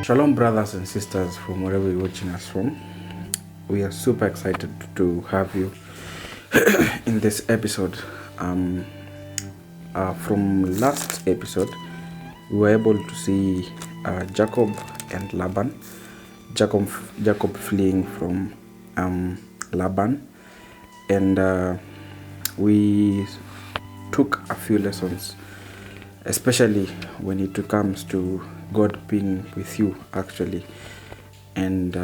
Shalom, brothers and sisters from wherever you're watching us from. We are super excited to have you in this episode. From last episode, we were able to see Jacob and Laban. Jacob fleeing from Laban, and we took a few lessons, especially when it comes to God being with you actually, and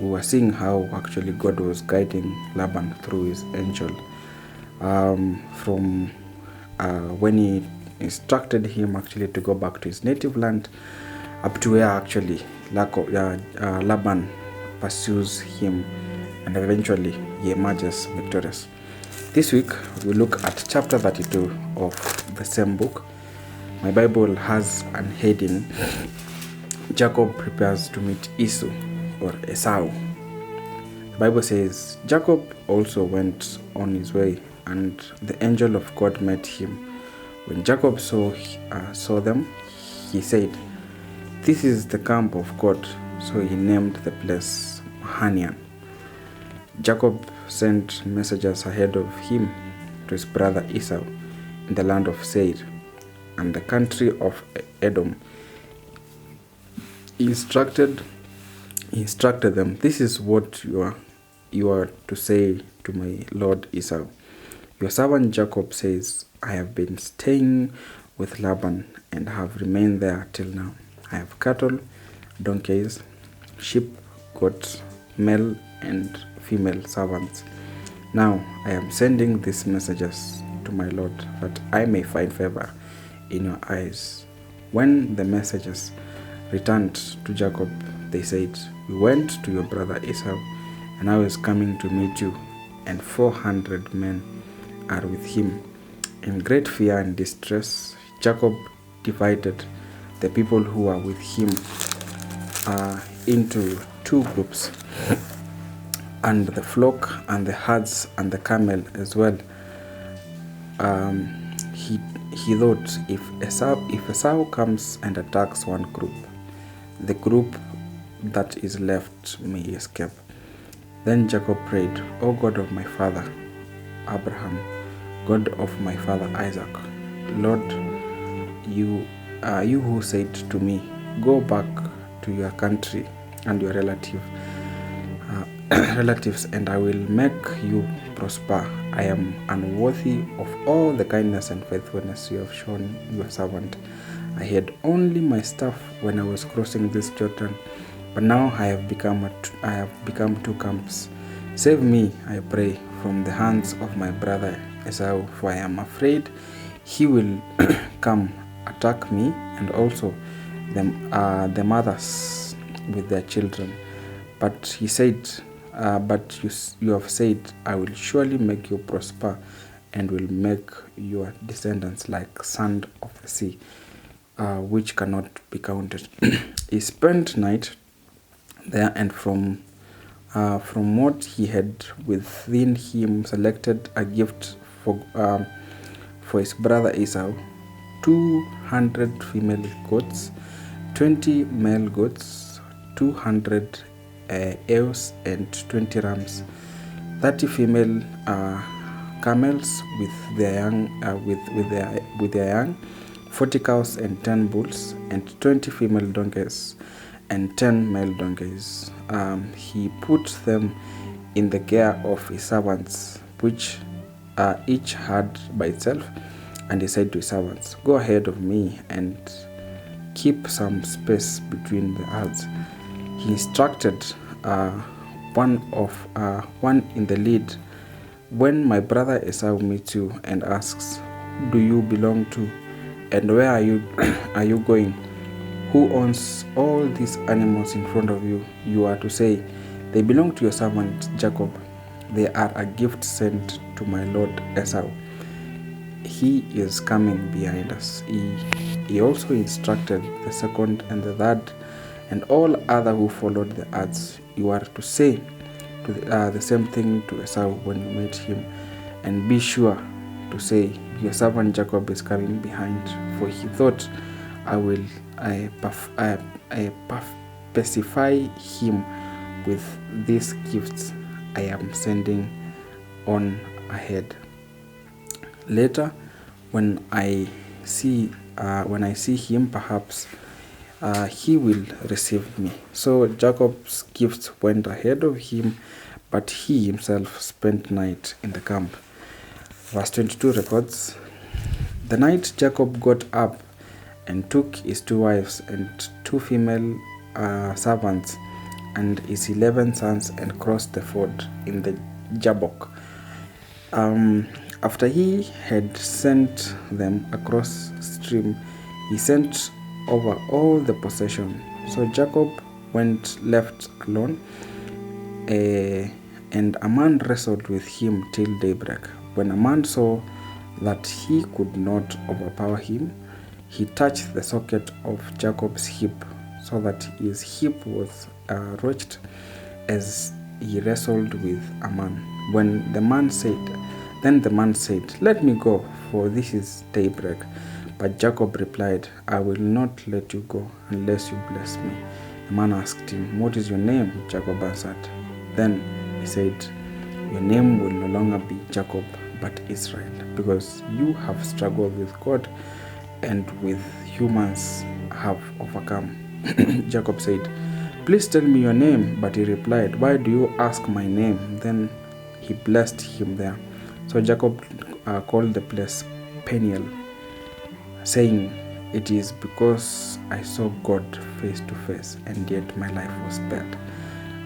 we were seeing how actually God was guiding Laban through his angel from when he instructed him actually to go back to his native land up to where actually Laban pursues him and eventually he emerges victorious. This week we look at chapter 32 of the same book. My Bible has an heading, Jacob prepares to meet Esau or Esau. The Bible says, Jacob also went on his way, and the angel of God met him. When Jacob saw them, he said, "This is the camp of God." So he named the place Mahanaim. Jacob sent messengers ahead of him to his brother Esau in the land of Seir and the country of Edom. He instructed them, "This is what you are to say to my lord Esau. Your servant Jacob says, I have been staying with Laban and have remained there till now. I have cattle, donkeys, sheep, goats, male and female servants. Now I am sending these messages to my lord, that I may find favor in your eyes." When the messengers returned to Jacob, they said, "We went to your brother Esau, and now he is coming to meet you, and 400 men are with him." In great fear and distress, Jacob divided the people who were with him into two groups, and the flock and the herds and the camel as well. He thought, if Esau comes and attacks one group, the group that is left may escape. Then Jacob prayed, "O God of my father Abraham, God of my father Isaac, Lord, you who said to me, 'Go back to your country and your relatives, and I will make you prosper. I am unworthy of all the kindness and faithfulness you have shown your servant. I had only my staff when I was crossing this Jordan, but now I have become two camps. Save me, I pray, from the hands of my brother Esau, for I am afraid he will come attack me, and also the mothers with their children." But he said, "But you have said, I will surely make you prosper and will make your descendants like sand of the sea, which cannot be counted." He spent night there, and from what he had within him selected a gift for his brother Esau: 200 female goats, 20 male goats, 200 ewes and 20 rams, 30 female camels with their young, 40 cows and 10 bulls, and 20 female donkeys and 10 male donkeys. He put them in the care of his servants, which each had by itself, and he said to his servants, "Go ahead of me and keep some space between the herds." He instructed one in the lead, "When my brother Esau meets you and asks, 'Who do you belong to, and where are you going? Who owns all these animals in front of you?' you are to say, 'They belong to your servant Jacob. They are a gift sent to my lord Esau. He is coming behind us." He also instructed the second and the third and all other who followed the herds, "You are to say the same thing to Esau when you meet him, and be sure to say, 'Your servant Jacob is coming behind, for he thought I specify him with these gifts I am sending on ahead. Later, when I see him, perhaps he will receive me. So Jacob's gifts went ahead of him, but he himself spent night in the camp. Verse 22 records, the night Jacob got up and took his 2 wives and 2 female servants and his 11 sons and crossed the ford in the Jabbok. After he had sent them across stream, he sent over all the possession. So Jacob went left alone, and a man wrestled with him till daybreak. When a man saw that he could not overpower him, he touched the socket of Jacob's hip, so that his hip was roached as he wrestled with a man. Then the man said, let me go, for this is daybreak. But Jacob replied, I will not let you go unless you bless me. The man asked him, what is your name? Jacob answered. Then he said, your name will no longer be Jacob, but Israel, because you have struggled with God and with humans have overcome. Jacob said, please tell me your name. But he replied, why do you ask my name? Then he blessed him there. So Jacob called the place Peniel, saying, it is because I saw God face to face, and yet my life was spared.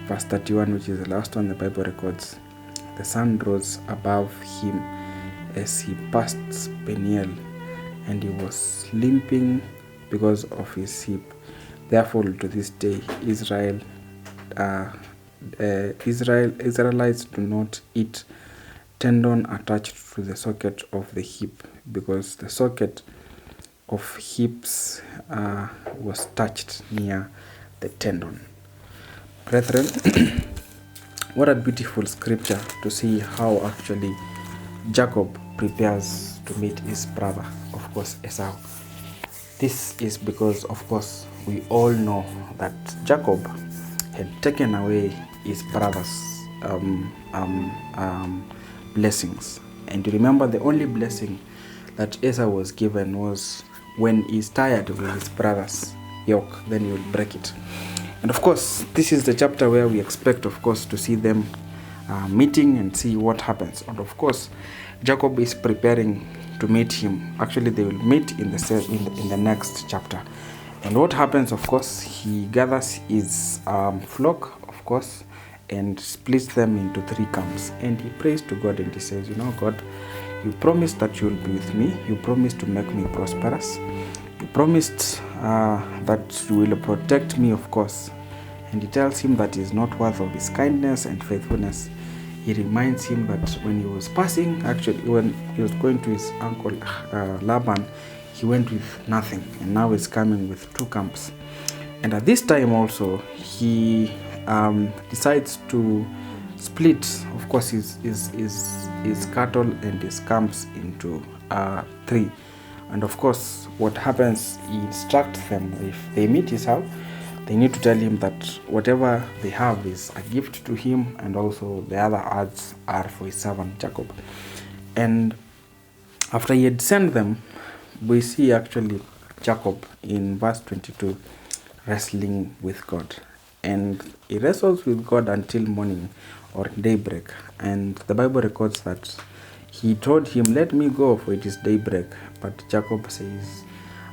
Verse 31, which is the last one the Bible records, the sun rose above him as he passed Peniel, and he was limping because of his hip. Therefore, to this day, Israelites do not eat tendon attached to the socket of the hip, because the socket of hips was touched near the tendon. Brethren, what a beautiful scripture to see how actually Jacob prepares to meet his brother, of course, Esau. This is because, of course, we all know that Jacob had taken away his brother's blessings. And you remember, the only blessing that Esau was given was when he's tired with his brother's yoke, then he will break it. And of course, this is the chapter where we expect, of course, to see them meeting and see what happens. And of course, Jacob is preparing to meet him. Actually, they will meet in the next chapter. And what happens, of course, he gathers his flock, of course, and splits them into 3 camps. And he prays to God and he says, God, you promised that you will be with me. You promised to make me prosperous. You promised that you will protect me, of course. And he tells him that he is not worth of his kindness and faithfulness. He reminds him that when he was passing, actually when he was going to his uncle Laban, he went with nothing, and now he's coming with 2 camps. And at this time also, he decides to split, of course, his cattle and his camps into 3. And of course, what happens, he instructs them, if they meet Esau, they need to tell him that whatever they have is a gift to him, and also the other odds are for his servant Jacob. And after he had sent them, we see actually Jacob in verse 22 wrestling with God. And he wrestles with God until morning or daybreak. And the Bible records that he told him, let me go, for it is daybreak. But Jacob says,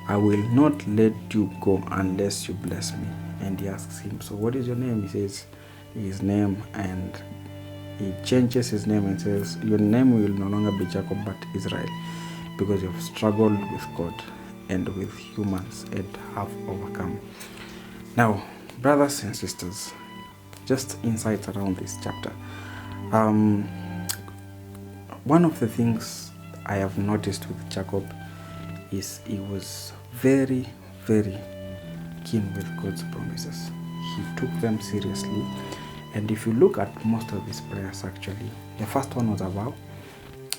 I will not let you go unless you bless me. And he asks him, so what is your name? He says his name, and he changes his name and says, your name will no longer be Jacob but Israel, because you have struggled with God and with humans and have overcome. Now, brothers and sisters, just insights around this chapter. One of the things I have noticed with Jacob is he was very, very keen with God's promises. He took them seriously. And if you look at most of his prayers, actually, the first one was a vow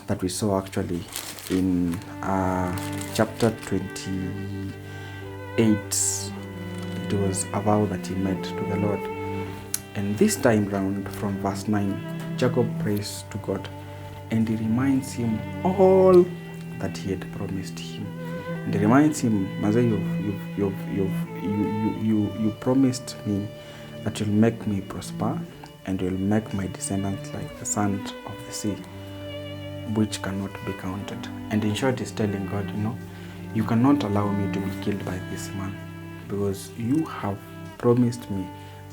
that we saw actually in chapter 28. it was a vow that he made to the Lord. And this time round, from verse 9, Jacob prays to God, and he reminds him all that he had promised him. And he reminds him, Mazay, you promised me that you'll make me prosper, and you'll make my descendants like the sand of the sea, which cannot be counted. And in short, he's telling God, you cannot allow me to be killed by this man, because you have promised me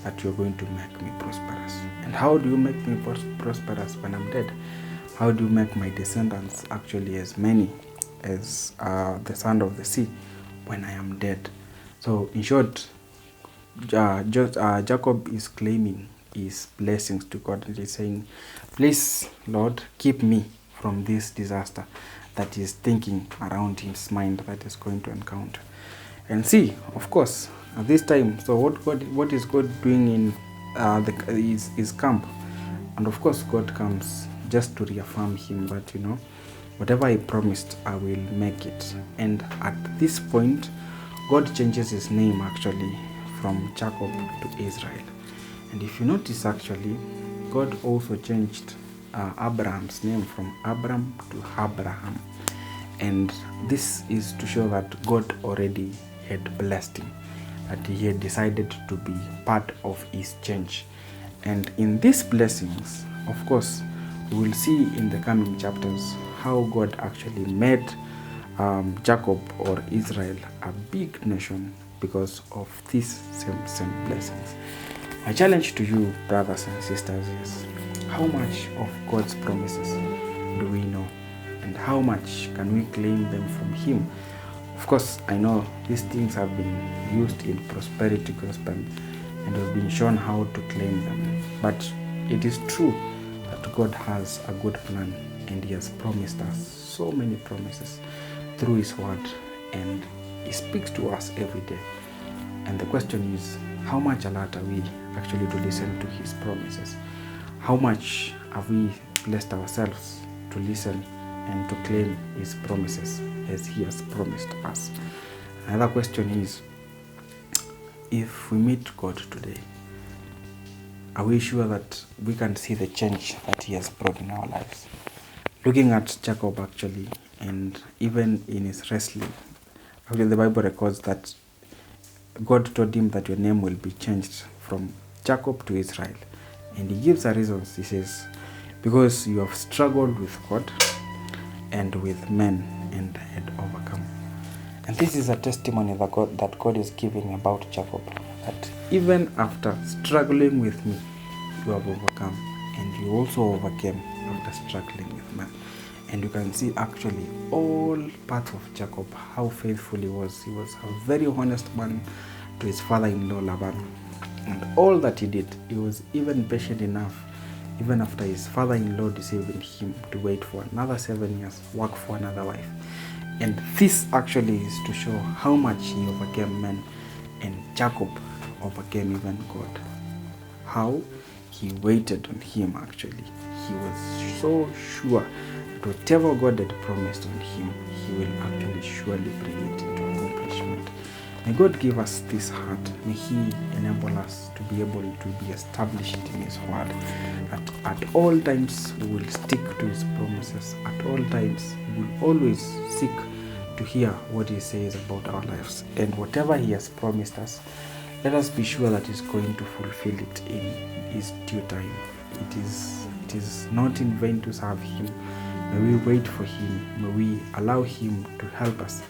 that you're going to make me prosperous. And how do you make me prosperous when I'm dead? How do you make my descendants actually as many as the sand of the sea when I am dead? So in short, Jacob is claiming his blessings to God, and he's saying, please, Lord, keep me from this disaster that he's thinking around his mind that is going to encounter. And see, of course, at this time, so what is God doing in his camp? And of course, God comes just to reaffirm him that, whatever he promised, I will make it. And at this point, God changes his name actually from Jacob to Israel. And if you notice, actually, God also changed Abraham's name from Abram to Abraham. And this is to show that God already had blessed him, that he had decided to be part of his change. And in these blessings, of course, we will see in the coming chapters how God actually made Jacob or Israel a big nation because of these same blessings. My challenge to you, brothers and sisters, is how much of God's promises do we know, and how much can we claim them from him? Of course, I know these things have been used in prosperity gospel, and we've been shown how to claim them. But it is true that God has a good plan, and he has promised us so many promises through his word, and he speaks to us every day. And the question is, how much alert are we actually to listen to his promises? How much have we blessed ourselves to listen and to claim his promises as he has promised us? Another question is, if we meet God today, are we sure that we can see the change that he has brought in our lives? Looking at Jacob actually, and even in his wrestling, actually the Bible records that God told him that your name will be changed from Jacob to Israel. And he gives a reason. He says, because you have struggled with God and with men and had overcome. And this is a testimony that God is giving about Jacob, that even after struggling with me, you have overcome, and you also overcame after struggling with man. And you can see actually all parts of Jacob, how faithful he was. He was a very honest man to his father-in-law Laban. And all that he did, he was even patient enough, even after his father-in-law deceiving him, to wait for another 7 years, work for another wife. And this actually is to show how much he overcame men, and Jacob overcame even God. How he waited on him actually. He was so sure that whatever God had promised on him, he will actually surely bring it into accomplishment. May God give us this heart. May he enable us to be able to be established in his word. That at all times we will stick to his promises. At all times we will always seek to hear what he says about our lives. And whatever he has promised us, let us be sure that he's going to fulfill it in his due time. It is not in vain to serve him. May we wait for him. May we allow him to help us.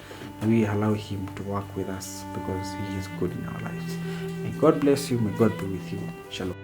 May we allow him to work with us, because he is good in our lives. May God bless you. May God be with you. Shalom.